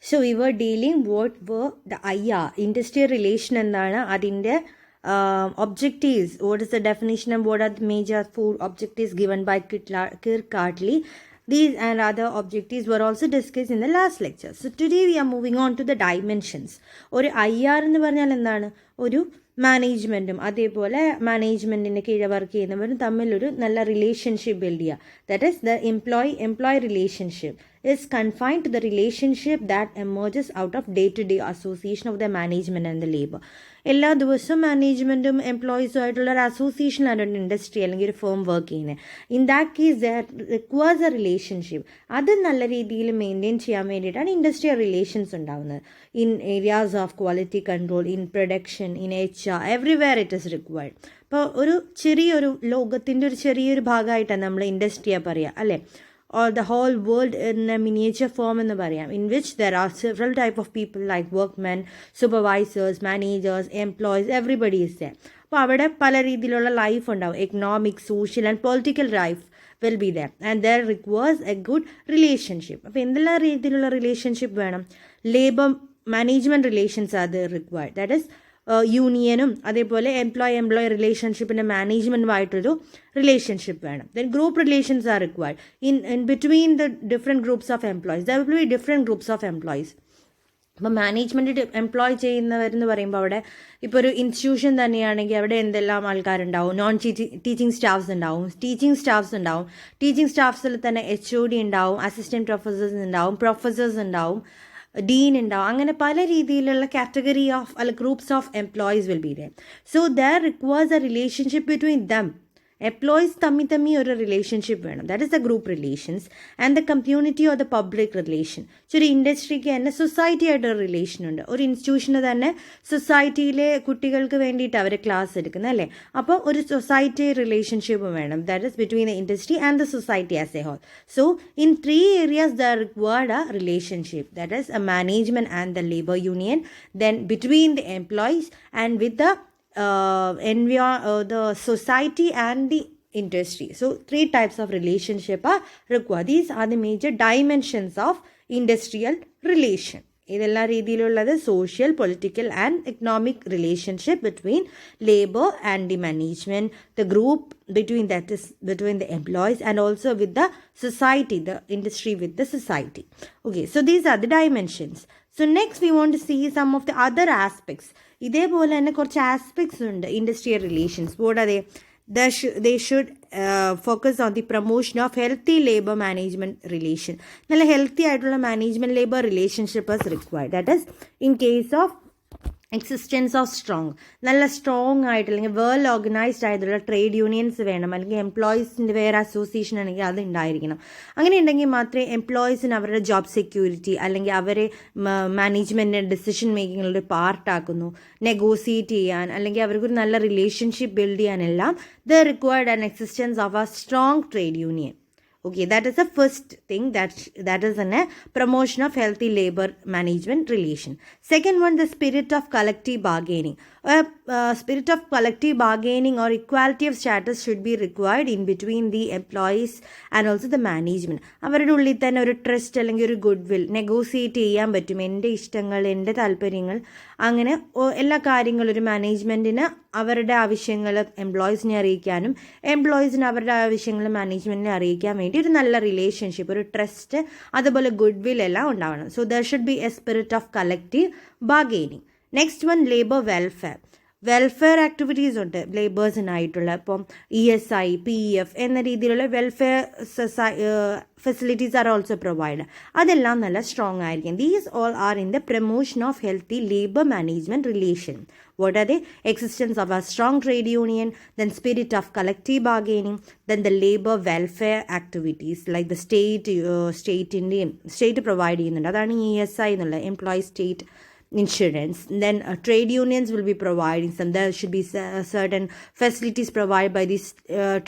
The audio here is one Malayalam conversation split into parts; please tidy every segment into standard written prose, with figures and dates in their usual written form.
So we were dealing what were the IR, industrial relation എന്താണ് അതിൻ്റെ objectives, what is the definition and what are the major four objectives given by Kirkcaldy. These and other objectives were also discussed in the last lecture. So today we are moving on to the dimensions. ഒരു IR എന്ന് പറഞ്ഞാൽ എന്താണ്? ഒരു മാനേജ്മെൻറ്റും അതേപോലെ മാനേജ്മെൻറ്റിൻ്റെ കീഴെ വർക്ക് ചെയ്യുന്നവരും തമ്മിലൊരു നല്ല റിലേഷൻഷിപ്പ് ബിൽഡ് ചെയ്യുക. That is the employee relationship is confined to the relationship that emerges out of day-to-day association of the management and the labor. എല്ലാ ദിവസവും മാനേജ്മെൻറ്റും എംപ്ലോയീസും ആയിട്ടുള്ള ഒരു അസോസിയേഷനാണ് ഒരു ഇൻഡസ്ട്രി അല്ലെങ്കിൽ ഒരു ഫേം വർക്ക് ചെയ്യുന്നത്. In that case there requires A relationship. അത് നല്ല രീതിയിൽ മെയിൻറ്റെയിൻ ചെയ്യാൻ വേണ്ടിയിട്ടാണ് ഇൻഡസ്ട്രിയൽ റിലേഷൻസ് ഉണ്ടാകുന്നത്. In areas of quality control, in production, in HR, everywhere it is required. ഇപ്പോൾ ഒരു ചെറിയൊരു ലോകത്തിൻ്റെ ഒരു ചെറിയൊരു ഭാഗമായിട്ടാണ് നമ്മൾ ഇൻഡസ്ട്രിയെ പറയുക അല്ലേ, or the whole world in a miniature form എന്ന് പറയാം, in which there are several type of people like workmen, supervisors, managers, employees, everybody is there. അപ്പോൾ അവിടെ പല രീതിയിലുള്ള ലൈഫ് ഉണ്ടാവും. Economic, social and political life will be there and there requires a good relationship. അപ്പോൾ എന്തെല്ലാം രീതിയിലുള്ള റിലേഷൻഷിപ്പ് വേണം? ലേബർ മാനേജ്മെൻറ്റ് റിലേഷൻസ് അത് റിക്വയർഡ്. ദാറ്റ് ഈസ് യൂണിയനും അതേപോലെ എംപ്ലോയി റിലേഷൻഷിപ്പിൻ്റെ മാനേജ്മെൻറ്റുമായിട്ടൊരു റിലേഷൻഷിപ്പ് വേണം. Then group relations are required in between the different groups of employees. There will be different groups of employees. അപ്പോൾ മാനേജ്മെൻറ്റ് എംപ്ലോയ് ചെയ്യുന്നവരെന്ന് പറയുമ്പോൾ അവിടെ ഇപ്പോൾ ഒരു ഇൻസ്റ്റിറ്റ്യൂഷൻ തന്നെയാണെങ്കിൽ അവിടെ എന്തെല്ലാം ആൾക്കാരുണ്ടാവും? നോൺ ടീച്ചിങ് സ്റ്റാഫ്സ് ഉണ്ടാവും, ടീച്ചിങ് സ്റ്റാഫ്സിൽ തന്നെ HOD ഉണ്ടാവും, അസിസ്റ്റൻറ്റ് പ്രൊഫസേഴ്സ് ഉണ്ടാവും, പ്രൊഫസേഴ്സ് ഉണ്ടാവും, ഡീൻ ഉണ്ടാവും. അങ്ങനെ പല രീതിയിലുള്ള കാറ്റഗറി ഓഫ് അല്ല groups of employees will be there. So there requires A relationship between them. Employees തമ്മിൽ ഒരു റിലേഷൻഷിപ്പ് വേണം. That is the group relations and the community or the public relation. ഒരു ഇൻഡസ്ട്രിക്ക് തന്നെ സൊസൈറ്റി ആയിട്ടൊരു റിലേഷൻ ഉണ്ട്. ഒരു ഇൻസ്റ്റിറ്റ്യൂഷന് തന്നെ സൊസൈറ്റിയിലെ കുട്ടികൾക്ക് വേണ്ടിയിട്ട് അവർ ക്ലാസ് എടുക്കുന്നത് അല്ലേ. അപ്പോൾ ഒരു സൊസൈറ്റി റിലേഷൻഷിപ്പ് വേണം. That is between the industry and the society as a whole. So in 3 areas the required a relationship. That is a management and the labour union, then between the employees and with the the society and the industry. So 3 types of relationship are required. These are the major dimensions of industrial relation. ഇതെല്ലാ രീതിയിലുള്ളത് social, political and economic relationship between labour and the management, the group between the employees and also with the society, the industry with the society. Okay, so these are the dimensions. So next we want to see some of the other aspects. ഇതേപോലെ തന്നെ കുറച്ച് ആസ്പെക്ട്സ് ഉണ്ട് industrial relations. what are they should focus on the promotion of healthy labor management relation. നല്ല ഹെൽത്തി ആയിട്ടുള്ള management labour relationship is required. that is in case of existence of നല്ല സ്ട്രോങ് ആയിട്ട് അല്ലെങ്കിൽ വെൽ ഓർഗനൈസ്ഡ് ആയിട്ടുള്ള ട്രേഡ് യൂണിയൻസ് വേണം, അല്ലെങ്കിൽ എംപ്ലോയീസിൻ്റെ വേറെ അസോസിയേഷൻ ആണെങ്കിൽ അത് ഉണ്ടായിരിക്കണം. അങ്ങനെ ഉണ്ടെങ്കിൽ മാത്രമേ എംപ്ലോയീസിന് അവരുടെ ജോബ് സെക്യൂരിറ്റി അല്ലെങ്കിൽ അവരെ മാനേജ്മെൻറ്റിൻ്റെ ഡിസിഷൻ മേക്കിങ്ങിലൊരു പാർട്ടാക്കുന്നു, നെഗോസിയേറ്റ് ചെയ്യാൻ അല്ലെങ്കിൽ അവർക്കൊരു നല്ല റിലേഷൻഷിപ്പ് ബിൽഡ് ചെയ്യാനെല്ലാം the required an existence of a strong trade union. Okay, that is the first thing that is a promotion of healthy labor management relation. Second one, the spirit of collective bargaining. Spirit of collective bargaining or equality of status should be required in between the employees and also the management. അവരുടെ ഉള്ളിൽ തന്നെ ഒരു ട്രസ്റ്റ് അല്ലെങ്കിൽ ഒരു ഗുഡ് വിൽ, നെഗോസിയേറ്റ് ചെയ്യാൻ പറ്റും. എൻ്റെ ഇഷ്ടങ്ങൾ, എൻ്റെ താല്പര്യങ്ങൾ, അങ്ങനെ എല്ലാ കാര്യങ്ങളും ഒരു മാനേജ്മെൻറ്റിന് അവരുടെ ആവശ്യങ്ങൾ എംപ്ലോയീസിനെ അറിയിക്കാനും എംപ്ലോയീസിന് അവരുടെ ആവശ്യങ്ങൾ മാനേജ്മെൻറ്റിനെ അറിയിക്കാൻ വേണ്ടി ഒരു നല്ല റിലേഷൻഷിപ്പ്, ഒരു ട്രസ്റ്റ്, അതുപോലെ ഗുഡ് വിൽ എല്ലാം ഉണ്ടാവണം. So there should be A spirit of collective bargaining. Next one, labour welfare activities ഉണ്ട് ലേബേഴ്സിനായിട്ടുള്ള. ഇപ്പം ESI, PF എന്ന രീതിയിലുള്ള welfare facilities are also provide. അതെല്ലാം നല്ല സ്ട്രോങ് ആയിരിക്കും. These all are in the promotion of healthy labour management relation. What are they? Existence of a strong trade union, then spirit of collective bargaining, then the labor welfare activities like the state provide ചെയ്യുന്നുണ്ട്. അതാണ് ESI എന്നുള്ള employee state insurance. Then trade unions will be providing some. There should be certain facilities provided by these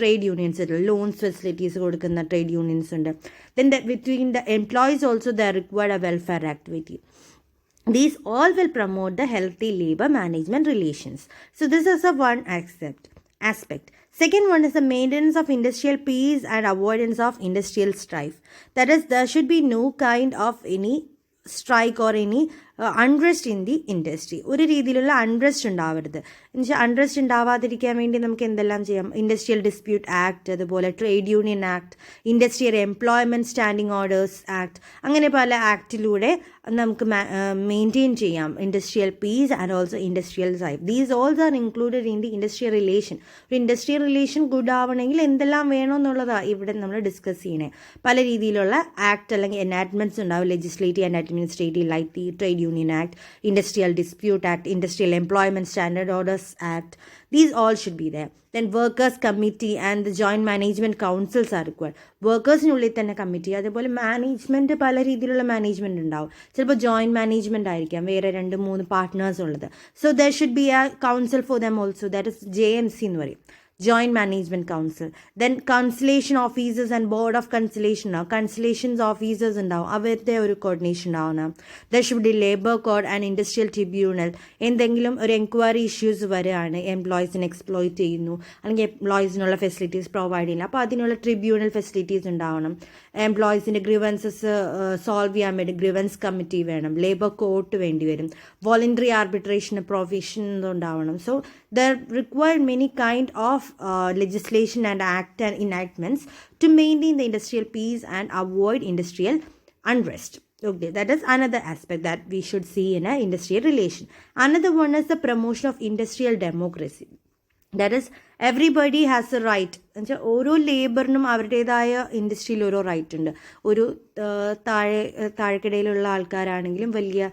trade unions. Loans facilities കൊടുക്കുന്ന trade unions ഉണ്ട്. Then between the employees also they require a welfare activity. These all will promote the healthy labor management relations. So this is a one aspect. Second one is the maintenance of industrial peace and avoidance of industrial strife. That is, there should be no kind of any strike or any unrest in the industry. ഒരു രീതിയിലുള്ള അൺറെസ്റ്റ് ഉണ്ടാവരുത്. എന്നുവെച്ചാൽ അൺറെസ്റ്റ് ഉണ്ടാവാതിരിക്കാൻ വേണ്ടി നമുക്ക് എന്തെല്ലാം ചെയ്യാം? ഇൻഡസ്ട്രിയൽ ഡിസ്പ്യൂട്ട് ആക്ട്, അതുപോലെ trade union act, industrial employment standing orders act, അങ്ങനെ പല ആക്ടിലൂടെ നമുക്ക് മെയിൻറ്റെയിൻ ചെയ്യാം industrial peace and also industrial safe. These all are included in the industrial relation. ഒരു ഇൻഡസ്ട്രിയൽ റിലേഷൻ ഗുഡ് ആവണമെങ്കിൽ എന്തെല്ലാം വേണമെന്നുള്ളതാണ് ഇവിടെ നമ്മൾ ഡിസ്കസ് ചെയ്യണേ. പല രീതിയിലുള്ള ആക്ട് അല്ലെങ്കിൽ എനാക്ട്മെൻറ്റ്സ് ഉണ്ടാവും, legislative and administrative, like the trade union act, industrial dispute act, industrial employment standard orders act. These all should be there. Then workers committee and the joint management councils are required. വർക്കേഴ്സിനുള്ളിൽ തന്നെ കമ്മിറ്റി, അതേപോലെ മാനേജ്മെൻറ്റ് പല രീതിയിലുള്ള മാനേജ്മെൻറ്റ് ഉണ്ടാവും. ചിലപ്പോൾ ജോയിൻറ്റ് മാനേജ്മെൻറ്റ് ആയിരിക്കാം, വേറെ 2-3 പാർട്ട്നേഴ്സ് ഉള്ളത്. So there should be A council for them also, that is JMC എന്ന് പറയും, Joint Management Council. Then Conciliation Officers and Board of Conciliation ഉണ്ടാവും. കൺസിലേഷൻസ് ഓഫീസേഴ്സ് ഉണ്ടാവും, അവരുടെ ഒരു കോർഡിനേഷൻ ഉണ്ടാവണം. There should B labour code and industrial tribunal. എന്തെങ്കിലും ഒരു എൻക്വയറി ഇഷ്യൂസ് വരികയാണ്, എംപ്ലോയീസിനെ എക്സ്പ്ലോയിറ്റ് ചെയ്യുന്നു അല്ലെങ്കിൽ എംപ്ലോയീസിനുള്ള ഫെസിലിറ്റീസ് പ്രൊവൈഡ് ചെയ്യില്ല, അപ്പോൾ അതിനുള്ള ട്രിബ്യൂണൽ ഫെസിലിറ്റീസ് ഉണ്ടാവണം. എംപ്ലോയീസിൻ്റെ ഗ്രീവൻസസ് സോൾവ് ചെയ്യാൻ വേണ്ടി ഗ്രീവൻസ് കമ്മിറ്റി വേണം, ലേബർ കോർട്ട് വേണ്ടി വരും, വോളണ്ടറി ആർബിട്രേഷൻ പ്രൊവിഷൻ ഉണ്ടാവണം. So there required many kind of legislation and act and enactments to maintain the industrial peace and avoid industrial unrest. Okay, that is another aspect that we should see in an industrial relation. Another one is the promotion of industrial democracy. That is everybody has a right. എന്നുവെച്ചാൽ ഓരോ ലേബറിനും അവരുടേതായ ഇൻഡസ്ട്രിയിൽ ഓരോ റൈറ്റ് ഉണ്ട്. ഒരു താഴെക്കിടയിലുള്ള ആൾക്കാരാണെങ്കിലും വലിയ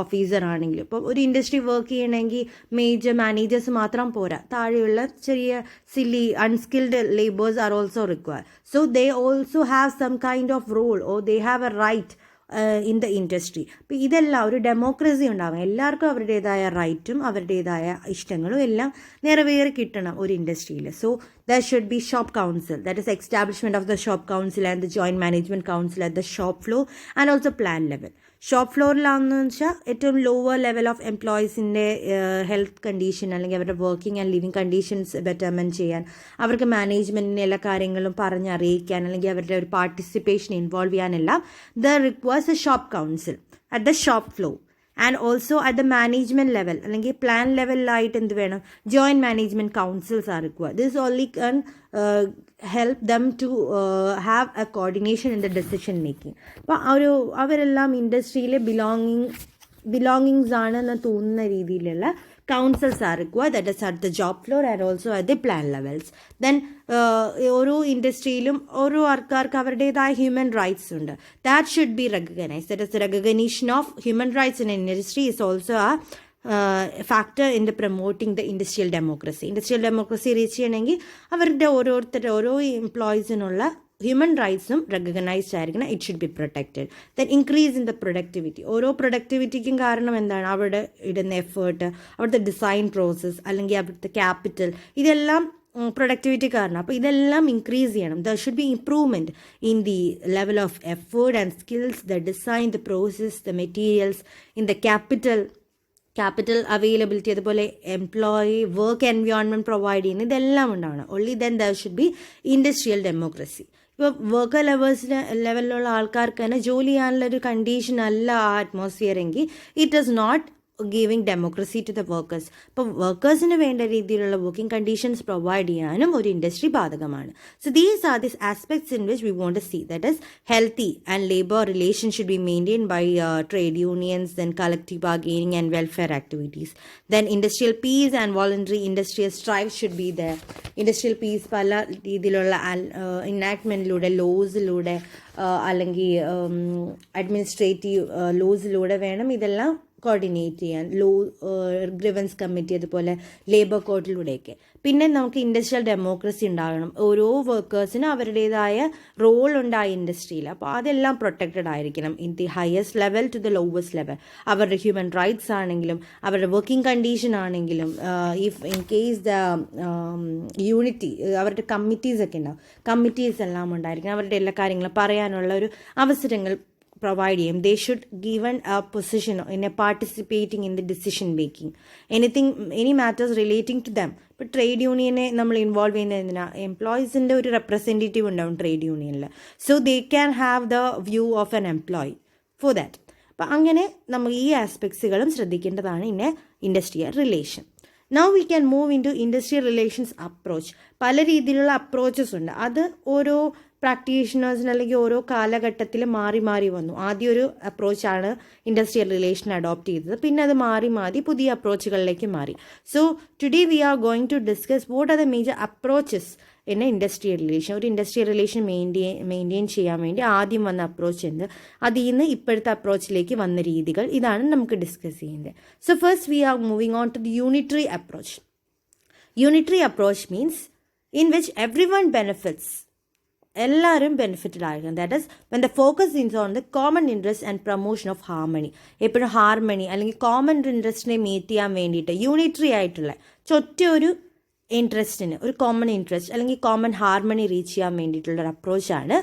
ഓഫീസറാണെങ്കിലും, ഇപ്പോൾ ഒരു ഇൻഡസ്ട്രി വർക്ക് ചെയ്യണമെങ്കിൽ മേജർ മാനേജേഴ്സ് മാത്രം പോരാ, താഴെയുള്ള ചെറിയ silly unskilled labours are also require. So they also have some kind of role or they have a right in the industry. അപ്പോൾ ഇതെല്ലാം ഒരു ഡെമോക്രസി ഉണ്ടാകും, എല്ലാവർക്കും അവരുടേതായ റൈറ്റും അവരുടേതായ ഇഷ്ടങ്ങളും എല്ലാം നിറവേറി കിട്ടണം ഒരു ഇൻഡസ്ട്രിയിൽ. So there should be shop council, that is establishment of the shop council and the joint management council at the shop floor and also plan level. Shop ഫ്ലോറിലാണെന്ന് വെച്ചാൽ ഏറ്റവും ലോവർ ലെവൽ ഓഫ് എംപ്ലോയീസിൻ്റെ ഹെൽത്ത് കണ്ടീഷൻ അല്ലെങ്കിൽ അവരുടെ working and living conditions betterment ചെയ്യാൻ, അവർക്ക് മാനേജ്മെൻറ്റിൻ്റെ എല്ലാ കാര്യങ്ങളും പറഞ്ഞറിയിക്കാൻ അല്ലെങ്കിൽ അവരുടെ ഒരു പാർട്ടിസിപ്പേഷൻ ഇൻവോൾവ് ചെയ്യാനെല്ലാം the requires a shop council at the shop floor. And also at the management level അല്ലെങ്കിൽ പ്ലാൻ ലെവലിലായിട്ട് എന്ത് വേണം? Joint management councils are required. This only can help them to have a coordination in the decision making. അപ്പോൾ അവരെല്ലാം ഇൻഡസ്ട്രിയിൽ ബിലോങ്ങിങ്സ് ആണെന്ന് തോന്നുന്ന രീതിയിലുള്ള councils are required, that is at the job floor and also at the plan levels. Then ഓരോ ഇൻഡസ്ട്രിയിലും ഓരോ ആൾക്കാർക്ക് അവരുടേതായ ഹ്യൂമൻ റൈറ്റ്സ് ഉണ്ട്. That should be recognised. That is recognition of human rights in industry is also ആ factor in the promoting the industrial democracy. Industrial democracy reach ചെയ്യണമെങ്കിൽ അവരുടെ ഓരോ എംപ്ലോയീസിനുള്ള ഹ്യൂമൻ റൈറ്റ്സും റെക്കഗ്നൈസ്ഡ് ആയിരിക്കണം. It should be protected. Then increase in the productivity. ഓരോ പ്രൊഡക്ടിവിറ്റിക്കും കാരണം എന്താണ്? അവിടെ ഇടുന്ന എഫേർട്ട്, അവിടുത്തെ ഡിസൈൻ പ്രോസസ്സ് അല്ലെങ്കിൽ അവിടുത്തെ ക്യാപിറ്റൽ, ഇതെല്ലാം പ്രൊഡക്ടിവിറ്റി കാരണം. അപ്പോൾ ഇതെല്ലാം ഇൻക്രീസ് ചെയ്യണം. There should B improvement in the level of effort and skills, the design, the process, the materials, in the capital availability, അതുപോലെ എംപ്ലോയി വർക്ക് എൻവയോൺമെൻറ്റ് പ്രൊവൈഡ് ചെയ്യുന്നത്, ഇതെല്ലാം ഉണ്ടാവണം. Only then there should B industrial democracy. ഇപ്പോൾ വർക്കർ ലെവലിലുള്ള ആൾക്കാർക്ക് തന്നെ ജോലി ചെയ്യാനുള്ളൊരു കണ്ടീഷൻ അല്ല ആ അറ്റ്മോസ്ഫിയർ എങ്കിൽ it is not giving democracy to the workers. ഇപ്പോൾ വർക്കേഴ്സിന് വേണ്ട രീതിയിലുള്ള വർക്കിംഗ് കണ്ടീഷൻസ് പ്രൊവൈഡ് ചെയ്യാനും ഒരു ഇൻഡസ്ട്രി ബാധകമാണ്. So these are this aspects in which we want to see, that is healthy and labour relation should be maintained by trade unions, then collective bargaining and welfare activities, then industrial peace and voluntary industrial strive should be there. Industrial peace പല രീതിയിലുള്ള ഇനാക്ട്മെൻറ്റിലൂടെ, ലോസിലൂടെ അല്ലെങ്കിൽ അഡ്മിനിസ്ട്രേറ്റീവ് ലോസിലൂടെ വേണം ഇതെല്ലാം കോർഡിനേറ്റ് ചെയ്യാൻ. ഗ്രിവൻസ് കമ്മിറ്റി, അതുപോലെ ലേബർ കോർട്ടിലൂടെയൊക്കെ. പിന്നെ നമുക്ക് ഇൻഡസ്ട്രിയൽ ഡെമോക്രസി ഉണ്ടാകണം. ഓരോ വർക്കേഴ്സിനും അവരുടേതായ റോൾ ഉണ്ട് ആ ഇൻഡസ്ട്രിയിൽ. അപ്പോൾ അതെല്ലാം പ്രൊട്ടക്റ്റഡ് ആയിരിക്കണം in the highest level two the lowest level. അവരുടെ ഹ്യൂമൻ റൈറ്റ്സ് ആണെങ്കിലും അവരുടെ വർക്കിംഗ് കണ്ടീഷൻ ആണെങ്കിലും, if in case the unity, അവരുടെ കമ്മിറ്റീസ് ഒക്കെ ഉണ്ടാവും, കമ്മിറ്റീസ് എല്ലാം ഉണ്ടായിരിക്കണം. അവരുടെ എല്ലാ കാര്യങ്ങളും പറയാനുള്ള ഒരു അവസരങ്ങൾ പ്രൊവൈഡ് ചെയ്യും. They should given a position in a participating in the decision making, any matters relating to them. ഇപ്പോൾ ട്രേഡ് യൂണിയനെ നമ്മൾ ഇൻവോൾവ് ചെയ്യുന്നത് എന്തിനാ? എംപ്ലോയീസിൻ്റെ ഒരു റെപ്രസെൻറ്റേറ്റീവ് ഉണ്ടാവും ട്രേഡ് യൂണിയനിൽ. So they can have the view of an employee for that. അപ്പം അങ്ങനെ നമ്മൾ ഈ ആസ്പെക്ട്സുകളും ശ്രദ്ധിക്കേണ്ടതാണ് in a industrial relation. Now we can move into industrial relations approach. പല രീതിയിലുള്ള അപ്രോച്ചസ് ഉണ്ട്. അത് ഓരോ പ്രാക്ടീഷണേഴ്സിന് അല്ലെങ്കിൽ ഓരോ കാലഘട്ടത്തിൽ മാറി മാറി വന്നു. ആദ്യം ഒരു അപ്രോച്ചാണ് ഇൻഡസ്ട്രിയൽ റിലേഷൻ അഡോപ്റ്റ് ചെയ്തത്, പിന്നെ അത് മാറി മാറി പുതിയ അപ്രോച്ചുകളിലേക്ക് മാറി. So today we are going to discuss what are the major approaches in a industrial relation. ഒരു ഇൻഡസ്ട്രിയൽ റിലേഷൻ മെയിൻറ്റെയിൻ ചെയ്യാൻ വേണ്ടി ആദ്യം വന്ന അപ്രോച്ച് എന്ത്, അതിൽ നിന്ന് ഇപ്പോഴത്തെ അപ്രോച്ചിലേക്ക് വന്ന രീതികൾ, ഇതാണ് നമുക്ക് ഡിസ്കസ് ചെയ്യുന്നത്. So first we are moving on to the unitary approach. Unitary approach means in which everyone benefits, എല്ലാവരും ബെനിഫിറ്റഡ് ആയിരിക്കും. That is when the focus is on the common interest and promotion of harmony. എപ്പോഴും ഹാർമണി അല്ലെങ്കിൽ കോമൺ ഇൻട്രസ്റ്റിനെ മീറ്റ് ചെയ്യാൻ വേണ്ടിയിട്ട് യൂണിറ്ററി ആയിട്ടുള്ള ഒറ്റ ഒരു ഇൻട്രസ്റ്റിന്, ഒരു കോമൺ ഇൻട്രസ്റ്റ് അല്ലെങ്കിൽ കോമൺ ഹാർമണി റീച്ച് ചെയ്യാൻ വേണ്ടിയിട്ടുള്ളൊരു അപ്രോച്ചാണ്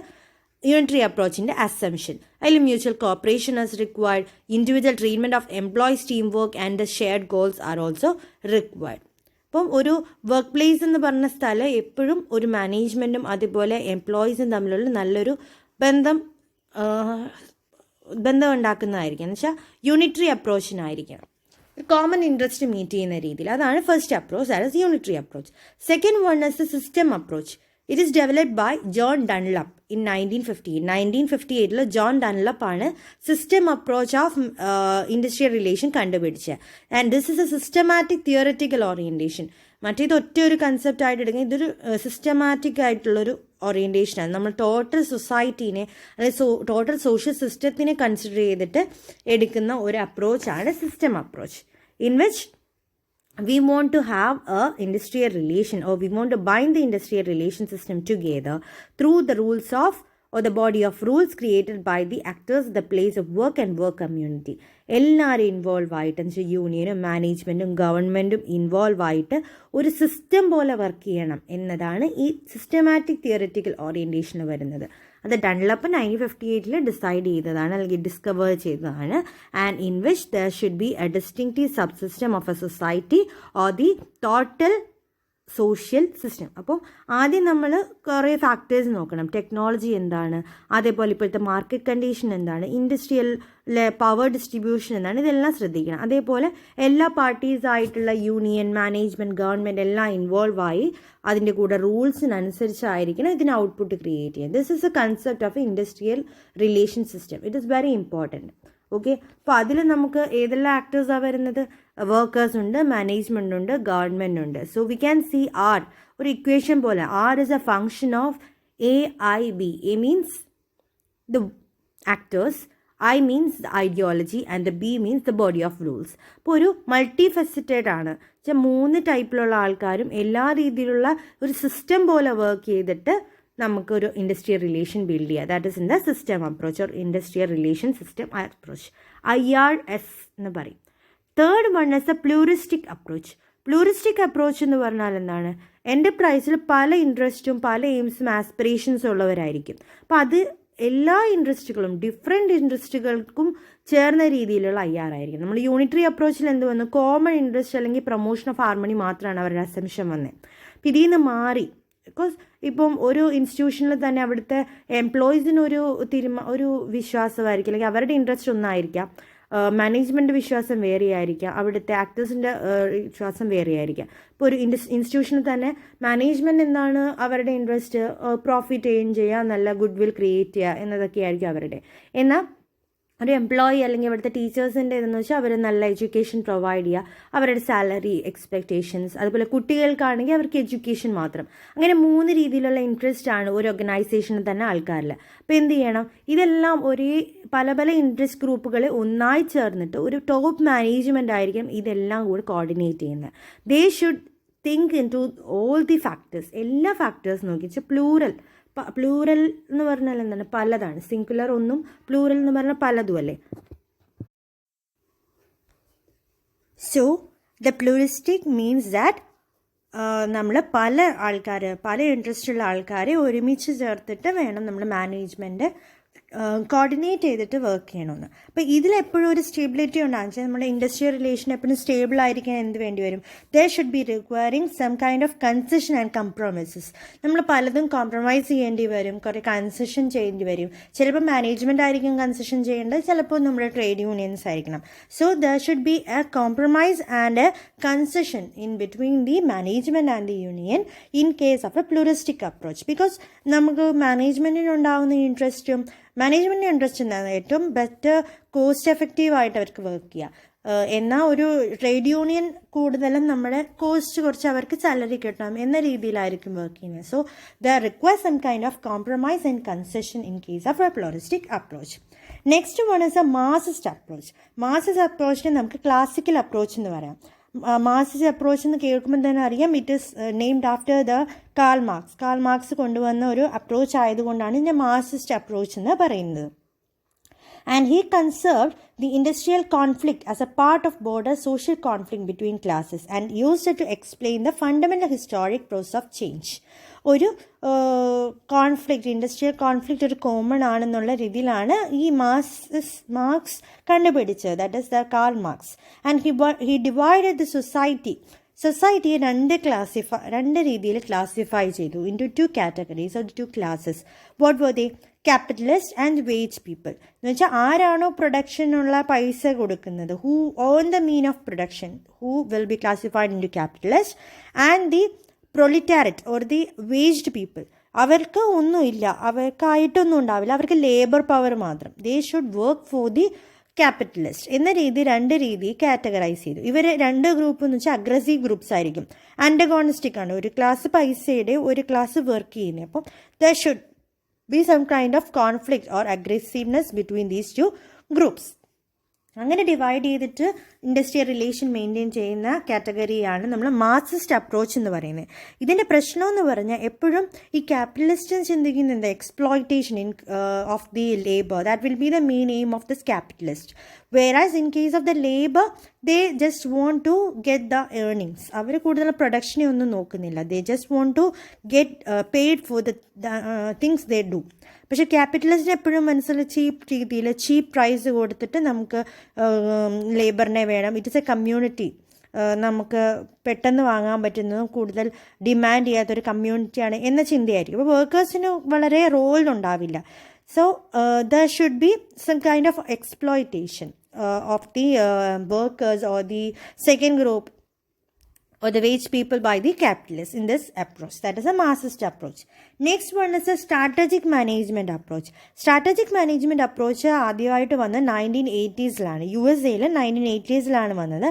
യൂണിറ്ററി അപ്രോച്ചിൻ്റെ അസംഷൻ. അതിൽ mutual cooperation is required, individual treatment of employees team work and the shared goals are also required. അപ്പം ഒരു വർക്ക് പ്ലേസ് എന്ന് പറഞ്ഞ സ്ഥലം എപ്പോഴും ഒരു മാനേജ്മെൻറ്റും അതുപോലെ എംപ്ലോയീസും തമ്മിലുള്ള നല്ലൊരു ബന്ധം ഉണ്ടാക്കുന്നതായിരിക്കും. എന്ന് വെച്ചാൽ യൂണിറ്ററി അപ്രോച്ചിനായിരിക്കണം, ഒരു കോമൺ ഇൻട്രസ്റ്റ് മീറ്റ് ചെയ്യുന്ന രീതിയിൽ. അതാണ് first approach, that is unitary approach. Second one is the system approach. It is developed by John Dunlop in 1958. 1958 John Dunlop ആണ് system approach of industrial relation കണ്ടുപിടിച്ചത്. And this is a systematic theoretical orientation. മറ്റേത് ഒറ്റ ഒരു കൺസെപ്റ്റ് ആയിട്ട് എടുക്കുക, ഇതൊരു സിസ്റ്റമാറ്റിക് ആയിട്ടുള്ളൊരു ഓറിയൻറ്റേഷനാണ്. നമ്മൾ ടോട്ടൽ സൊസൈറ്റീനെ അല്ലെങ്കിൽ ടോട്ടൽ സോഷ്യൽ സിസ്റ്റത്തിനെ കൺസിഡർ ചെയ്തിട്ട് എടുക്കുന്ന ഒരു അപ്രോച്ചാണ് system approach. In which we want to have a industrial relation, or we want to bind the industrial relation system together through the rules of, or the body of rules created by the actors, the place of work and work community. എല്ലാവരും ഇൻവോൾവ് ആയിട്ട്, എന്ന് വെച്ചാൽ യൂണിയനും മാനേജ്മെൻറ്റും ഗവൺമെൻറ്റും ഇൻവോൾവ് ആയിട്ട് ഒരു സിസ്റ്റം പോലെ വർക്ക് ചെയ്യണം എന്നതാണ് ഈ സിസ്റ്റമാറ്റിക് തിയററ്റിക്കൽ ഓറിയൻറ്റേഷനിൽ വരുന്നത്. അത് ഡൺലപ്പ് 1958 ഡിസൈഡ് ചെയ്തതാണ് അല്ലെങ്കിൽ ഡിസ്കവർ ചെയ്തതാണ്. And in which there should be A distinctive sub system of A society or the total social system. അപ്പോൾ ആദ്യം നമ്മൾ കുറേ ഫാക്ടേഴ്സ് നോക്കണം. ടെക്നോളജി എന്താണ്, അതേപോലെ ഇപ്പോഴത്തെ മാർക്കറ്റ് കണ്ടീഷൻ എന്താണ്, ഇൻഡസ്ട്രിയലിലെ പവർ ഡിസ്ട്രിബ്യൂഷൻ എന്താണ്, ഇതെല്ലാം ശ്രദ്ധിക്കണം. അതേപോലെ എല്ലാ പാർട്ടീസായിട്ടുള്ള യൂണിയൻ, മാനേജ്മെൻറ്റ്, ഗവൺമെൻറ് എല്ലാം ഇൻവോൾവ് ആയി അതിൻ്റെ കൂടെ റൂൾസിനനുസരിച്ചായിരിക്കണം ഇതിന് ഔട്ട്പുട്ട് ക്രിയേറ്റ് ചെയ്യുന്നത്. This is A concept of industrial relation system. It is very important. Okay, അപ്പോൾ അതിൽ നമുക്ക് ഏതെല്ലാം ആക്ടേഴ്സാണ് വരുന്നത്? വർക്കേഴ്സ് ഉണ്ട്, മാനേജ്മെൻ്റ് ഉണ്ട്, ഗവൺമെൻറ് ഉണ്ട്. So we can see R ഒരു ഇക്വേഷൻ പോലെ. R is a function of AIB. A means the actors, I means the ideology and the B means the body of rules. അപ്പോൾ ഒരു മൾട്ടി ഫെസിറ്റഡ് ആണ്. വെച്ചാൽ 3 ടൈപ്പിലുള്ള ആൾക്കാരും എല്ലാ രീതിയിലുള്ള ഒരു സിസ്റ്റം പോലെ വർക്ക് ചെയ്തിട്ട് നമുക്കൊരു ഇൻഡസ്ട്രിയൽ റിലേഷൻ ബിൽഡ് ചെയ്യുക. That is in the system approach or industrial relation system approach. IRS എന്ന് പറയും. Third one is a pluralistic approach. Pluralistic approach എന്ന് പറഞ്ഞാൽ എന്താണ്? എൻ്റർപ്രൈസിൽ പല ഇൻട്രസ്റ്റും പല എയിംസും ആസ്പിറേഷൻസും ഉള്ളവരായിരിക്കും. അപ്പോൾ അത് എല്ലാ ഇൻട്രസ്റ്റുകളും ഡിഫറെൻറ്റ് ഇൻട്രസ്റ്റുകൾക്കും ചേർന്ന രീതിയിലുള്ള IR ആയിരിക്കും. നമ്മൾ യൂണിറ്ററി അപ്രോച്ചിൽ എന്ത് വന്നു? കോമൺ ഇൻട്രസ്റ്റ് അല്ലെങ്കിൽ പ്രൊമോഷൻ ഓഫ് ഹാർമണി മാത്രമാണ് അവരുടെ അസംഷൻ വന്നത്. അപ്പോൾ ഇതിൽ നിന്ന് മാറി. ബിക്കോസ് ഇപ്പം ഒരു ഇൻസ്റ്റിറ്റ്യൂഷനിൽ തന്നെ അവിടുത്തെ എംപ്ലോയീസിനൊരു ഒരു വിശ്വാസമായിരിക്കും, അല്ലെങ്കിൽ അവരുടെ ഇൻട്രസ്റ്റ് ഒന്നായിരിക്കാം. മാനേജ്മെൻറ്റ് വിശ്വാസം വേറെ ആയിരിക്കാം, അവിടുത്തെ ആക്ടേഴ്സിൻ്റെ വിശ്വാസം വേറെ ആയിരിക്കാം. ഇപ്പോൾ ഒരു ഇൻസ്റ്റിറ്റ്യൂഷനിൽ തന്നെ മാനേജ്മെൻറ്റ് എന്താണ് അവരുടെ ഇൻട്രസ്റ്റ്? പ്രോഫിറ്റ് ഏൺ ചെയ്യുക, നല്ല ഗുഡ് വിൽ ക്രിയേറ്റ് ചെയ്യുക എന്നതൊക്കെ ആയിരിക്കും അവരുടെ. എന്നാൽ ഒരു എംപ്ലോയി അല്ലെങ്കിൽ ഇവിടുത്തെ ടീച്ചേഴ്സിൻ്റെ ഇതെന്ന് വെച്ചാൽ അവർ നല്ല എഡ്യൂക്കേഷൻ പ്രൊവൈഡ് ചെയ്യുക, അവരുടെ സാലറി എക്സ്പെക്റ്റേഷൻസ്, അതുപോലെ കുട്ടികൾക്കാണെങ്കിൽ അവർക്ക് എഡ്യൂക്കേഷൻ മാത്രം. അങ്ങനെ 3 രീതിയിലുള്ള ഇൻട്രസ്റ്റ് ആണ് ഒരു ഓർഗനൈസേഷനിൽ തന്നെ ആൾക്കാരിൽ. അപ്പോൾ എന്ത് ചെയ്യണം? ഇതെല്ലാം ഒരേ പല പല ഇൻട്രസ്റ്റ് ഗ്രൂപ്പുകളെ ഒന്നായി ചേർന്നിട്ട് ഒരു ടോപ്പ് മാനേജ്മെൻ്റ് ആയിരിക്കും ഇതെല്ലാം കൂടി കോർഡിനേറ്റ് ചെയ്യുന്നത്. They should think in to all the factors, എല്ലാ ഫാക്ടേഴ്സ് നോക്കിച്ച് പ്ലൂറൽ എന്ന് പറഞ്ഞാൽ എന്താണ്? പലതാണ്. സിംഗുലർ ഒന്നും, പ്ലൂറൽ എന്ന് പറഞ്ഞാൽ പലതും അല്ലേ. സോ ദ പ്ലൂറിസ്റ്റിക് മീൻസ് ദാറ്റ് നമ്മൾ പല ആൾക്കാർ, പല ഇൻട്രസ്റ്റ് ഉള്ള ആൾക്കാരെ ഒരുമിച്ച് ചേർത്തിട്ട് വേണം നമ്മൾ മാനേജ്മെൻറ്റ് കോർഡിനേറ്റ് ചെയ്തിട്ട് വർക്ക് ചെയ്യണമെന്ന്. അപ്പോൾ ഇതിലെപ്പോഴും ഒരു സ്റ്റെബിലിറ്റി ഉണ്ടാകും. വെച്ചാൽ നമ്മുടെ ഇൻഡസ്ട്രിയൽ റിലേഷൻ എപ്പോഴും സ്റ്റേബിൾ ആയിരിക്കാൻ എന്ത് വേണ്ടി വരും? There should be requiring some kind of concession and compromises. നമ്മൾ പലതും കോംപ്രമൈസ് ചെയ്യേണ്ടി വരും, കുറേ കൺസെഷൻ ചെയ്യേണ്ടി വരും. ചിലപ്പോൾ മാനേജ്മെൻറ്റ് ആയിരിക്കും കൺസെഷൻ ചെയ്യേണ്ടത്, ചിലപ്പോൾ നമ്മുടെ ട്രേഡ് യൂണിയൻസ് ആയിരിക്കണം. So there should be a compromise and a concession in between the management and the union in case of a pluralistic approach. Because നമുക്ക് മാനേജ്മെൻറ്റിനുണ്ടാവുന്ന ഇൻട്രസ്റ്റും മാനേജ്മെൻറ്റിന് ഇൻട്രസ്റ്റ് എന്താണ്? ഏറ്റവും ബെറ്റർ കോസ്റ്റ് എഫക്റ്റീവായിട്ട് അവർക്ക് വർക്ക് ചെയ്യുക. എന്നാൽ ഒരു ട്രേഡ് യൂണിയൻ കൂടുതലും നമ്മുടെ കോസ്റ്റ് കുറച്ച് അവർക്ക് സാലറി കിട്ടണം എന്ന രീതിയിലായിരിക്കും വർക്ക് ചെയ്യുന്നത്. So the require some kind of compromise and concession in case of a pluralistic approach. Next one is a Marxist approach. Marxist അപ്രോച്ചിനെ നമുക്ക് ക്ലാസിക്കൽ അപ്രോച്ച് എന്ന് പറയാം. മാർക്സിസ്റ്റ് അപ്രോച്ച് എന്ന് കേൾക്കുമ്പോൾ തന്നെ അറിയാം, it is named after the Karl marks കൊണ്ടുവന്ന ഒരു അപ്രോച്ച് ആയതുകൊണ്ടാണ് ഇതിനെ മാർക്സിസ്റ്റ് അപ്രോച്ച് എന്ന് പറയുന്നത്. And he conserved the industrial conflict as a part of broader social conflict between classes and used it to explain the fundamental historic process of change. ഒരു കോൺഫ്ലിക്റ്റ്, ഇൻഡസ്ട്രിയൽ കോൺഫ്ലിക്റ്റ് ഒരു കോമൺ ആണെന്നുള്ള രീതിയിലാണ് ഈ മാർക്സ് കണ്ടുപിടിച്ചത്. That is the Karl Marx. And he divided the സൊസൈറ്റിയെ രണ്ട് രീതിയിൽ ക്ലാസിഫൈ ചെയ്തു into 2 categories or 2 classes. What were they? Capitalist and wage people. എന്ന് വെച്ചാൽ ആരാണോ പ്രൊഡക്ഷനുള്ള പൈസ കൊടുക്കുന്നത്, who own the mean of production, who will be classified into capitalist. And the proletariat or the waged people, അവർക്ക് ഒന്നുമില്ല, അവർക്കായിട്ടൊന്നും ഉണ്ടാവില്ല, അവർക്ക് ലേബർ പവർ മാത്രം. They should work for the capitalist എന്ന രണ്ട് രീതി കാറ്റഗറൈസ് ചെയ്തു. ഇവർ 2 ഗ്രൂപ്പ് എന്ന് വെച്ചാൽ അഗ്രസീവ് ഗ്രൂപ്പ്സ് ആയിരിക്കും, ആൻറ്റഗോണിസ്റ്റിക് ആണ്. ഒരു ക്ലാസ് പൈസയുടെ, ഒരു ക്ലാസ് വർക്ക് ചെയ്യുന്നത്. അപ്പം there should be some kind of conflict or aggressiveness between these 2 groups. അങ്ങനെ ഡിവൈഡ് ചെയ്തിട്ട് ഇൻഡസ്ട്രിയൽ റിലേഷൻ മെയിൻറ്റെയിൻ ചെയ്യുന്ന കാറ്റഗറിയാണ് നമ്മൾ മാർക്സിസ്റ്റ് അപ്രോച്ച് എന്ന് പറയുന്നത്. ഇതിൻ്റെ പ്രശ്നം എന്ന് പറഞ്ഞാൽ എപ്പോഴും ഈ ക്യാപിറ്റലിസ്റ്റ് ചിന്തിക്കുന്നത് exploitation of the labour, that will be the main aim of this capitalist. Whereas in case of the labour they just want to get the earnings. അവർ കൂടുതൽ പ്രൊഡക്ഷനെ ഒന്നും നോക്കുന്നില്ല, they just want to get paid for the things they do. പക്ഷേ ക്യാപിറ്റലിസ്റ്റിന് എപ്പോഴും മനസ്സിൽ ചീപ്പ് പ്രൈസ് കൊടുത്തിട്ട് നമുക്ക് ലേബറിനെ വേണം. ഇറ്റ് ഇസ് എ കമ്മ്യൂണിറ്റി, നമുക്ക് പെട്ടെന്ന് വാങ്ങാൻ പറ്റുന്നതും കൂടുതൽ ഡിമാൻഡ് ചെയ്യാത്തൊരു കമ്മ്യൂണിറ്റിയാണ് എന്ന ചിന്തയായിരിക്കും. അപ്പോൾ വർക്കേഴ്സിന് വളരെ റോൾ ഉണ്ടാവില്ല. So there should be some kind of exploitation of the workers or the second group or the wage people by the capitalists in this approach. That is a Marxist approach. Next one is a strategic management approach. Strategic management approach ആദ്യമായിട്ട് വന്നത് 1980s-ലാണ്, USA-ൽ 1980s-ലാണ് വന്നത്.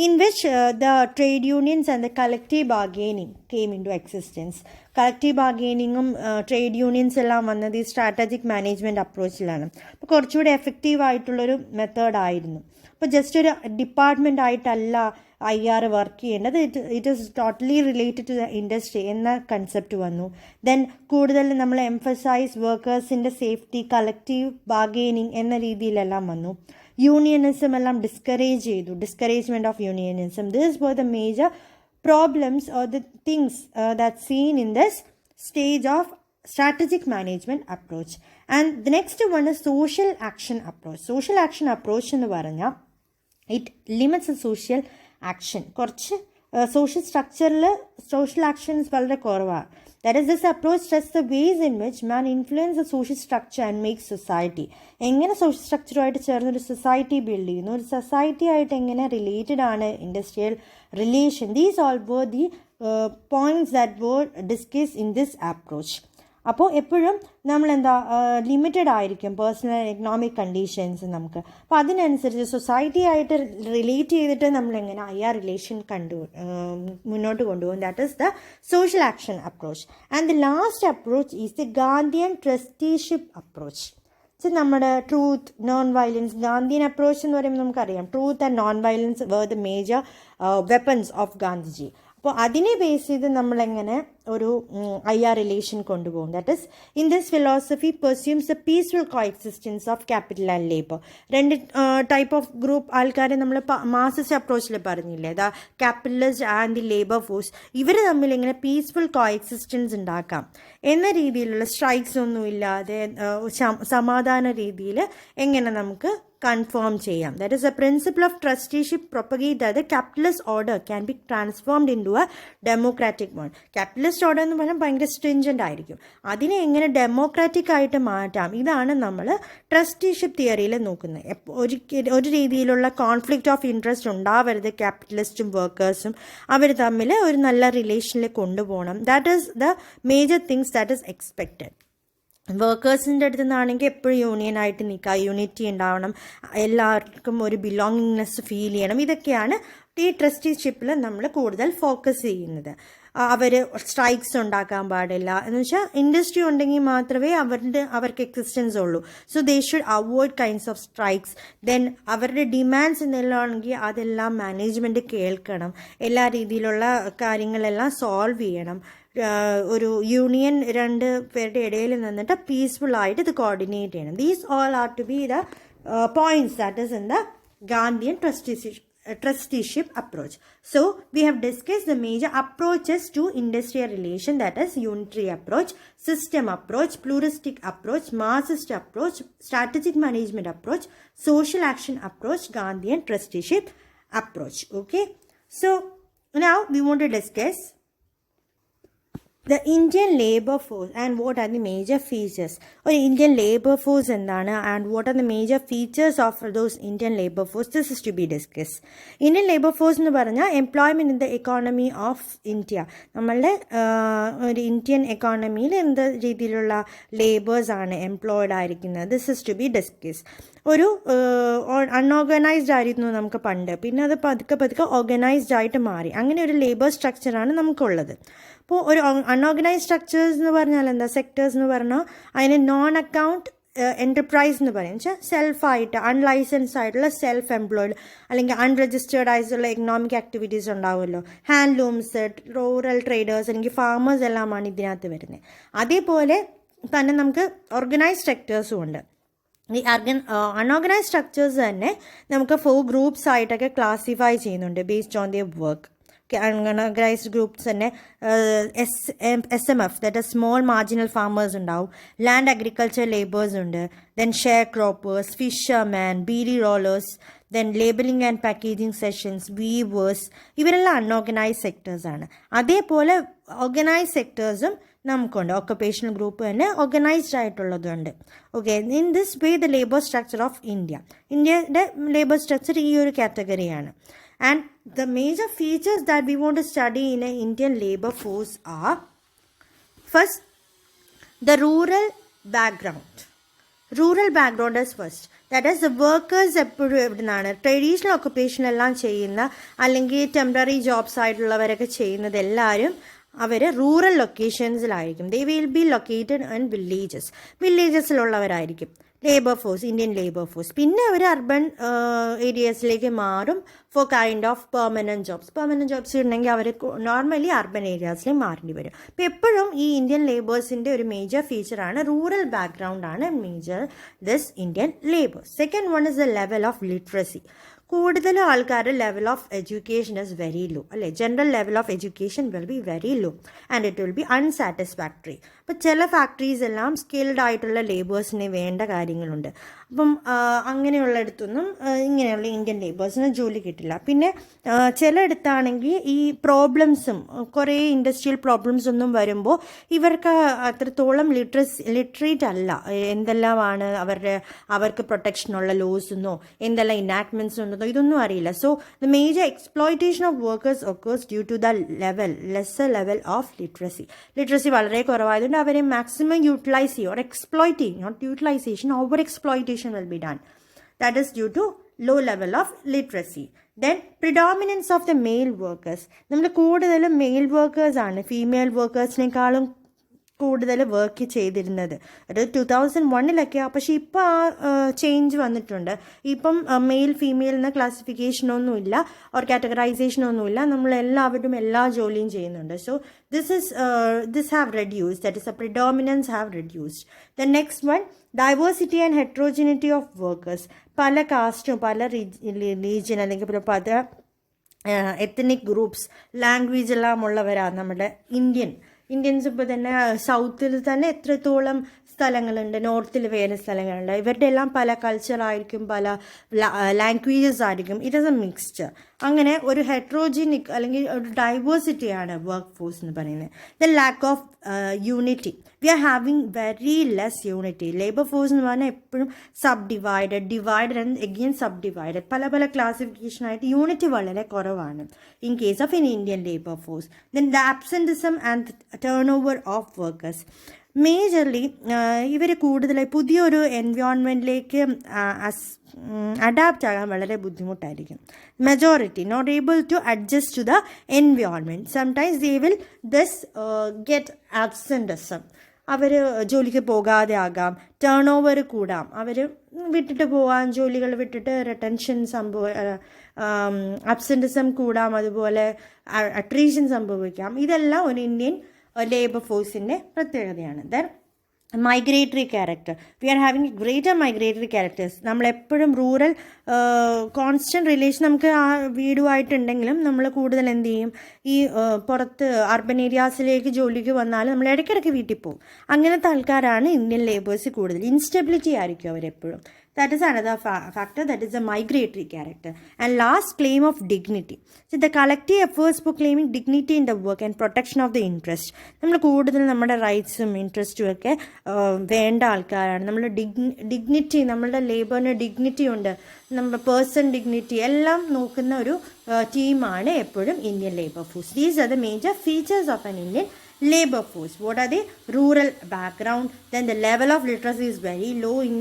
In which the trade unions and the collective bargaining came into existence. Collective ബാർഗെയിനിങ്ങും ട്രേഡ് യൂണിയൻസ് എല്ലാം വന്നത് ഈ സ്ട്രാറ്റജിക് മാനേജ്മെൻറ്റ് അപ്രോച്ചിലാണ്. അപ്പോൾ കുറച്ചുകൂടി എഫക്റ്റീവായിട്ടുള്ളൊരു മെത്തേഡായിരുന്നു. അപ്പോൾ ജസ്റ്റ് ഒരു ഡിപ്പാർട്ട്മെൻ്റ് ആയിട്ടല്ല IR വർക്ക് ചെയ്യേണ്ടത്, it is totally related to the industry എന്ന കൺസെപ്റ്റ് വന്നു. ദെൻ കൂടുതൽ നമ്മൾ എംഫസൈസ് വർക്കേഴ്സിൻ്റെ സേഫ്റ്റി, കളക്റ്റീവ് ബാർഗെയിനിങ് എന്ന രീതിയിലെല്ലാം വന്നു. യൂണിയനിസം എല്ലാം ഡിസ്കറേജ് ചെയ്തു, discouragement of unionism. This were the major problems or the things that's seen in this stage of strategic management approach. And the next one is social action approach. Social action approach എന്ന് പറഞ്ഞാൽ it limits the social action. കുറച്ച് social structureൽ social actions വളരെ കുറവാണ്. That is, this approach stresses the ways in which man influences the social structure and makes society. എങ്ങനെ സോഷ്യൽ സ്ട്രക്ചറുമായിട്ട് ചേർന്നൊരു സൊസൈറ്റി ബിൽഡ് ചെയ്യുന്നു, ഒരു സൊസൈറ്റി ആയിട്ട് എങ്ങനെ റിലേറ്റഡ് ആണ് industrial relation. These all were the points that were discuss in this approach. അപ്പോൾ എപ്പോഴും നമ്മളെന്താ ലിമിറ്റഡ് ആയിരിക്കും പേഴ്സണൽ എക്കണോമിക് കണ്ടീഷൻസ് നമുക്ക്. അപ്പോൾ അതിനനുസരിച്ച് സൊസൈറ്റി ആയിട്ട് റിലേറ്റ് ചെയ്തിട്ട് നമ്മളെങ്ങനെ IR റിലേഷൻ മുന്നോട്ട് കൊണ്ടുപോകും. That is the social action approach. And the last approach is the Gandhian trusteeship approach. നമ്മുടെ truth, non violence, Gandhian approach എന്ന് പറയുമ്പോൾ നമുക്കറിയാം truth and non violence were the major weapons of Gandhiji. അപ്പോൾ അതിനെ ബേസ് ചെയ്ത് നമ്മളെങ്ങനെ ഒരു IR റിലേഷൻ കൊണ്ടുപോകും. That is in this philosophy presumes the peaceful coexistence of capital and labour. രണ്ട് ടൈപ്പ് ഓഫ് ഗ്രൂപ്പ് ആൾക്കാരെ നമ്മൾ മാർക്സിസ്റ്റ് അപ്രോച്ചിൽ പറഞ്ഞില്ലേ, the capitalist and the labour force, ഇവർ തമ്മിൽ ഇങ്ങനെ പീസ്ഫുൾ കോഎക്സിസ്റ്റൻസ് ഉണ്ടാക്കാം എന്ന രീതിയിലുള്ള സ്ട്രൈക്സ് ഒന്നും ഇല്ലാതെ സമാധാന രീതിയിൽ എങ്ങനെ നമുക്ക് കൺഫേം ചെയ്യാം. That is a principle of trusteeship propagate that the capitalist order can be transformed into a democratic one. Capitalist order എന്ന് പറഞ്ഞാൽ ഭയങ്കര സ്ട്രിഞ്ചൻ്റ് ആയിരിക്കും, അതിനെ എങ്ങനെ ഡെമോക്രാറ്റിക് ആയിട്ട് മാറ്റാം, ഇതാണ് നമ്മൾ ട്രസ്റ്റിഷിപ്പ് തിയറിയിൽ നോക്കുന്നത്. ഒരു രീതിയിലുള്ള കോൺഫ്ലിക്റ്റ് ഓഫ് ഇൻട്രസ്റ്റ് ഉണ്ടാവരുത്, ക്യാപിറ്റലിസ്റ്റും വർക്കേഴ്സും അവർ തമ്മിൽ ഒരു നല്ല റിലേഷനിൽ കൊണ്ടുപോകണം. That is the major things that is expected. വർക്കേഴ്സിൻ്റെ അടുത്ത് നിന്നാണെങ്കിൽ എപ്പോഴും യൂണിയനായിട്ട് നിൽക്കുക, യൂണിറ്റി ഉണ്ടാവണം, എല്ലാവർക്കും ഒരു ബിലോങ്ങിങ്നെസ് ഫീൽ ചെയ്യണം. ഇതൊക്കെയാണ് ഈ ട്രസ്റ്റിഷിപ്പിൽ നമ്മൾ കൂടുതൽ ഫോക്കസ് ചെയ്യുന്നത്. അവർ സ്ട്രൈക്സ് ഉണ്ടാക്കാൻ പാടില്ല എന്ന് വെച്ചാൽ ഇൻഡസ്ട്രി ഉണ്ടെങ്കിൽ മാത്രമേ അവർക്ക് എക്സിസ്റ്റൻസ് ഉള്ളൂ. So they should avoid kinds of strikes. Then അവരുടെ ഡിമാൻഡ്സ് എന്തെല്ലാം ആണെങ്കിൽ അതെല്ലാം മാനേജ്മെൻറ്റ് കേൾക്കണം, എല്ലാ രീതിയിലുള്ള കാര്യങ്ങളെല്ലാം സോൾവ് ചെയ്യണം. ഒരു യൂണിയൻ രണ്ട് പേരുടെ ഇടയിൽ നിന്നിട്ട് പീസ്ഫുള്ളായിട്ട് ഇത് കോർഡിനേറ്റ് ചെയ്യണം. These all are to be the points that is in the Gandhian trusteeship approach. So we have discussed the major approaches to industrial relation, that is unitary approach, system approach, pluralistic approach, Marxist approach, strategic management approach, social action approach, Gandhian trusteeship approach. Okay, so now we want to discuss the Indian labor force and what are the major features. Or Indian labor force എന്താണ് and what are the major features of those Indian labor force, this is to be discussed. Indian labor force എന്ന് പറഞ്ഞാൽ employment in the economy of India. നമ്മളുടെ ഒരു ഇന്ത്യൻ എക്കോണമിയിൽ എന്ത് രീതിയിലുള്ള ലേബേഴ്സ് ആണ് എംപ്ലോയിഡ് ആയിരിക്കുന്നത്, this is to be discussed. ഒരു അൺഓർഗനൈസ്ഡ് ആയിരുന്നു നമുക്ക് പണ്ട്, പിന്നെ അത് പതുക്കെ ഓർഗനൈസ്ഡ് ആയിട്ട് മാറി. അങ്ങനെ ഒരു ലേബർ സ്ട്രക്ചറാണ് നമുക്കുള്ളത്. അപ്പോൾ ഒരു അൺഓർഗനൈസ്ഡ് സ്ട്രക്ചേഴ്സ് എന്ന് പറഞ്ഞാൽ എന്താ, സെക്ടേഴ്സ് എന്ന് പറഞ്ഞാൽ അതിന് നോൺ അക്കൗണ്ട് എൻ്റർപ്രൈസ് എന്ന് പറയും. വെച്ചാൽ സെൽഫായിട്ട് അൺലൈസൻസ് ആയിട്ടുള്ള സെൽഫ് എംപ്ലോയിഡ് അല്ലെങ്കിൽ അൺരജിസ്റ്റേർഡ് ആയിട്ടുള്ള എക്കണോമിക് ആക്ടിവിറ്റീസ് ഉണ്ടാവുമല്ലോ, ഹാൻഡ്ലൂംസ്, റൂറൽ ട്രേഡേഴ്സ് അല്ലെങ്കിൽ ഫാമേഴ്സ് എല്ലാമാണ് ഇതിനകത്ത് വരുന്നത്. അതേപോലെ തന്നെ നമുക്ക് ഓർഗനൈസ്ഡ് സെക്ടേഴ്സും ഉണ്ട്. ഈ അൺഓർഗനൈസ്ഡ് സ്ട്രക്ചേഴ്സ് തന്നെ നമുക്ക് 4 ഗ്രൂപ്പ്സ് ആയിട്ടൊക്കെ ക്ലാസിഫൈ ചെയ്യുന്നുണ്ട് based on their work. Unorganised groups തന്നെ SMF, that small marginal farmers ഉണ്ടാവും, ലാൻഡ് അഗ്രികൾച്ചർ ലേബേഴ്സ് ഉണ്ട്, then share croppers, fisherman, beedi rollers, then labelling and packaging sessions, weavers, ഇവരെല്ലാം അൺഓർഗനൈസ്ഡ് സെക്ടേഴ്സാണ്. അതേപോലെ ഓർഗനൈസ്ഡ് സെക്ടേഴ്സും നമുക്കുണ്ട്, ഒക്കുപേഷണൽ ഗ്രൂപ്പ് തന്നെ ഓർഗനൈസ്ഡ് ആയിട്ടുള്ളതുണ്ട്. Okay, in this way the labour structure of ഇന്ത്യയുടെ ലേബർ സ്ട്രക്ചർ ഈ ഒരു കാറ്റഗറിയാണ്. And the major features that we want to study in an Indian labor force are, first, the rural background. Rural background is first. That is, the workers എപ്പോഴും എവിടുന്നാണ് ട്രഡീഷണൽ ഒക്കുപേഷൻ എല്ലാം ചെയ്യുന്ന അല്ലെങ്കിൽ ടെമ്പററി ജോബ്സ് ആയിട്ടുള്ളവരൊക്കെ ചെയ്യുന്നത് എല്ലാവരും അവർ റൂറൽ ലൊക്കേഷൻസിലായിരിക്കും. They will be located in വില്ലേജസിലുള്ളവരായിരിക്കും labour force, Indian labour force. പിന്നെ അവർ അർബൻ ഏരിയാസിലേക്ക് മാറും for kind of permanent jobs ഉണ്ടെങ്കിൽ അവർ നോർമലി അർബൻ ഏരിയാസിൽ മാറേണ്ടി വരും. അപ്പോൾ എപ്പോഴും ഈ ഇന്ത്യൻ ലേബേഴ്സിൻ്റെ ഒരു മേജർ ഫീച്ചറാണ് റൂറൽ ബാക്ക്ഗ്രൗണ്ട് ആണ് major this Indian labours. Second one is the level of literacy. കൂടുതൽ ആൾക്കാരുടെ level of education is very low, അല്ലേ? General level of education will be very low and it will be unsatisfactory. അപ്പോൾ ചില ഫാക്ടറീസ് എല്ലാം സ്കിൽഡ് ആയിട്ടുള്ള ലേബേഴ്സിന് വേണ്ട കാര്യങ്ങളുണ്ട്. അപ്പം അങ്ങനെയുള്ളിടത്തൊന്നും ഇങ്ങനെയുള്ള ഇന്ത്യൻ ലേബേഴ്സിന് ജോലി കിട്ടില്ല. പിന്നെ ചിലയിടത്താണെങ്കിൽ ഈ പ്രോബ്ലംസും കുറേ ഇൻഡസ്ട്രിയൽ പ്രോബ്ലംസ് ഒന്നും വരുമ്പോൾ ഇവർക്ക് അത്രത്തോളം ലിറ്ററേറ്റ് അല്ല. എന്തെല്ലാമാണ് അവർക്ക് പ്രൊട്ടക്ഷനുള്ള ലോസ് എന്നോ എന്തെല്ലാം ഇനാക്ട്മെൻറ്റ്സ് ഉണ്ടെന്നോ ഇതൊന്നും അറിയില്ല. So the major exploitation of workers occurs due to the lesser level of literacy വളരെ കുറവായതുകൊണ്ട് അവരെ മാക്സിമം യൂട്ടിലൈസ് ചെയ്യും. Or exploiting, not utilisation, over exploitation will be done. That is due to low level of literacy. Then predominance of the male workers. നമ്മൾ കൂടുതലും മെയിൽ വർക്കേഴ്സ് ആണ് ഫീമെയിൽ വർക്കേഴ്സിനേക്കാളും കൂടുതൽ വർക്ക് ചെയ്തിരുന്നത്. അത് 2001 പക്ഷേ ഇപ്പോൾ ആ ചേഞ്ച് വന്നിട്ടുണ്ട്. ഇപ്പം മെയിൽ ഫീമെയിൽ എന്ന ക്ലാസിഫിക്കേഷനൊന്നുമില്ല, ഓർ കാറ്റഗറൈസേഷനൊന്നുമില്ല. നമ്മളെല്ലാവരും എല്ലാ ജോലിയും ചെയ്യുന്നുണ്ട്. So this have reduced, that is a predominance have reduced. The next one, diversity and heterogeneity of workers. പല കാസ്റ്റും പല റീജിയൻ അല്ലെങ്കിൽ പല എത്തനിക് ഗ്രൂപ്പ്സ് ലാംഗ്വേജ് എല്ലാം ഉള്ളവരാണ് നമ്മുടെ ഇന്ത്യൻസ്. ഇപ്പോൾ തന്നെ സൗത്തിൽ തന്നെ എത്രത്തോളം സ്ഥലങ്ങളുണ്ട്, നോർത്തിൽ വേറെ സ്ഥലങ്ങളുണ്ട്. ഇവരുടെ എല്ലാം പല കൾച്ചറായിരിക്കും, പല ലാംഗ്വേജസ് ആയിരിക്കും. It is A mixture. അങ്ങനെ ഒരു ഹെട്രോജിനിക് അല്ലെങ്കിൽ ഒരു ഡൈവേഴ്സിറ്റിയാണ് വർക്ക് ഫോഴ്സ് എന്ന് പറയുന്നത്. The lack of unity. We are having very less unity. Labour force എന്ന് പറഞ്ഞാൽ എപ്പോഴും divided and again sub divided, പല പല ക്ലാസിഫിക്കേഷനായിട്ട് യൂണിറ്റി വളരെ കുറവാണ് in case of in Indian labour force. Then the absenteeism and turn over of workers. Majorly ഇവർ കൂടുതലായി പുതിയൊരു എൻവയോൺമെൻറ്റിലേക്ക് അഡാപ്റ്റ് ആകാൻ വളരെ ബുദ്ധിമുട്ടായിരിക്കും. Majority not able to adjust to the environment. Sometimes they will thus get absenteeism. അവർ ജോലിക്ക് പോകാതെ ആകാം, ടേൺ ഓവർ കൂടാം, അവർ വിട്ടിട്ട് പോകാം, ജോലികൾ വിട്ടിട്ട് റിട്ടൻഷൻ അബ്സെൻറ്റിസം കൂടാം, അതുപോലെ അട്രീഷൻ സംഭവിക്കാം. ഇതെല്ലാം ഒരു ഇന്ത്യൻ ലേബർ ഫോഴ്സിൻ്റെ പ്രത്യേകതയാണ്. Then migratory character. We are having greater migratory characters. നമ്മളെപ്പോഴും റൂറൽ കോൺസ്റ്റൻറ്റ് റിലേഷൻ നമുക്ക് ആ വീടുമായിട്ടുണ്ടെങ്കിലും നമ്മൾ കൂടുതൽ എന്ത് ചെയ്യും, ഈ പുറത്ത് അർബൻ ഏരിയാസിലേക്ക് ജോലിക്ക് വന്നാൽ നമ്മൾ ഇടയ്ക്കിടയ്ക്ക് വീട്ടിൽ പോകും. അങ്ങനത്തെ ആൾക്കാരാണ് ഇന്ത്യൻ ലേബേഴ്സ് കൂടുതൽ. ഇൻസ്റ്റെബിലിറ്റി ആയിരിക്കും അവരെപ്പോഴും. That is another factor, that is a migratory character. And last, claim of dignity. So the collective efforts for claiming dignity in the work and protection of the interest. നമ്മൾ കൂടുതൽ നമ്മുടെ റൈറ്റ്സും ഇൻട്രസ്റ്റും ഒക്കെ വേണ്ട ആൾക്കാരാണ്. നമ്മൾ ഡിഗ്നിറ്റി, നമ്മളുടെ ലേബറിന് ഡിഗ്നിറ്റി ഉണ്ട്, നമ്മുടെ പേഴ്സൺ ഡിഗ്നിറ്റി എല്ലാം നോക്കുന്ന ഒരു ടീമാണ് എപ്പോഴും Indian labour force. These are the major features of an Indian labor force. What are they? Rural background. Then the level of literacy is very low in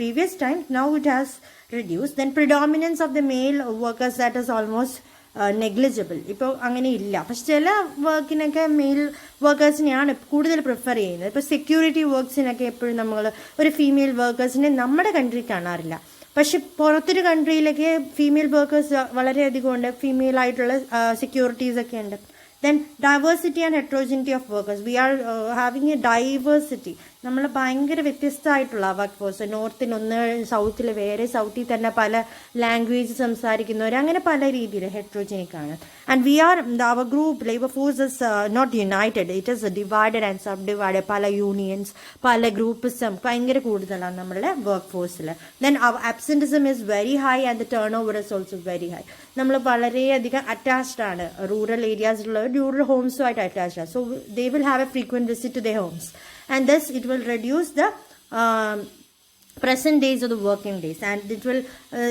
previous times. Now it has reduced. Then predominance of the male workers, that is almost negligible. ഇപ്പോൾ അങ്ങനെ ഇല്ല. പക്ഷെ ചില വർക്കിനൊക്കെ മെയിൽ വർക്കേഴ്സിനെയാണ് കൂടുതൽ പ്രിഫർ ചെയ്യുന്നത്. ഇപ്പോൾ സെക്യൂരിറ്റി വർക്ക്സിനൊക്കെ എപ്പോഴും നമ്മൾ ഒരു ഫീമെയിൽ വർക്കേഴ്സിനെ നമ്മുടെ കൺട്രി കാണാറില്ല. പക്ഷെ പുറത്തൊരു കൺട്രിയിലൊക്കെ ഫീമെയിൽ വർക്കേഴ്സ് വളരെയധികം ഉണ്ട്, ഫീമെയിൽ ആയിട്ടുള്ള സെക്യൂരിറ്റീസ് ഒക്കെ ഉണ്ട്. Then diversity and heterogeneity of workers. We are having a diversity. നമ്മൾ ഭയങ്കര വ്യത്യസ്തമായിട്ടുള്ള വർക്ക് ഫോഴ്സ്. നോർത്തിൽ ഒന്ന്, സൗത്തിൽ വേറെ, സൗത്തിൽ തന്നെ പല ലാംഗ്വേജ് സംസാരിക്കുന്നവർ, അങ്ങനെ പല രീതിയിൽ ഹെട്രോജനിക് ആണ്. And we are our group labour force is not united, it is divided and sub divided. പല യൂണിയൻസ്, പല ഗ്രൂപ്പ്സും ഭയങ്കര കൂടുതലാണ് നമ്മളുടെ വർക്ക് ഫോഴ്സിൽ. Then our absenteeism is very high and the turn over is also very high. നമ്മൾ വളരെയധികം അറ്റാച്ച്ഡ് ആണ് റൂറൽ ഏരിയാസിലുള്ളവർ, റൂറൽ ഹോംസുമായിട്ട് അറ്റാച്ച്ഡ് ആണ്. So they will have a frequent visit to the homes. And thus it will reduce the present days of the working days, and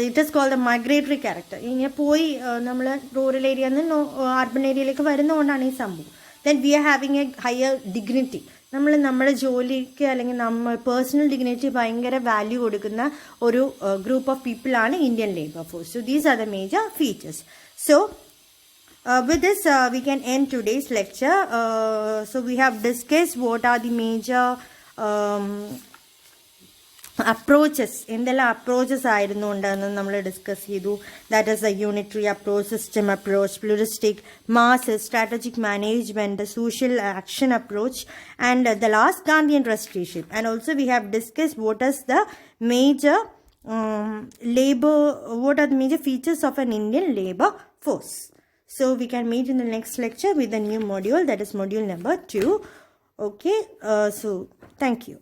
it is called the migratory character. ഇങ്ങനെ പോയി നമ്മൾ റൂറൽ ഏരിയയിൽ നിന്ന് അർബൻ ഏരിയയിലേക്ക് വരുന്നതുകൊണ്ടാണ് ഈ സംഭവം. Then we are having a higher dignity. നമ്മൾ നമ്മുടെ ജോലിക്ക് അല്ലെങ്കിൽ നമ്മൾ പേഴ്സണൽ ഡിഗ്നിറ്റി ഭയങ്കര വാല്യൂ കൊടുക്കുന്ന ഒരു ഗ്രൂപ്പ് ഓഫ് പീപ്പിളാണ് Indian labour force. So these are the major features. So with this we can end today's lecture. So we have discussed what are the major approaches, എന്തെല്ലാം അപ്രോച്ചസ് ആയിരുന്നു ഉണ്ടെന്ന് നമ്മൾ ഡിസ്കസ് ചെയ്തു. That is a unitary approach, system approach, pluralistic, mass, strategic management, social action approach, and the last Gandhian trusteeship. And also we have discussed what is the major what are the major features of an Indian labor force. So we can meet in the next lecture with a new module, that is module number 2. Okay, so thank you.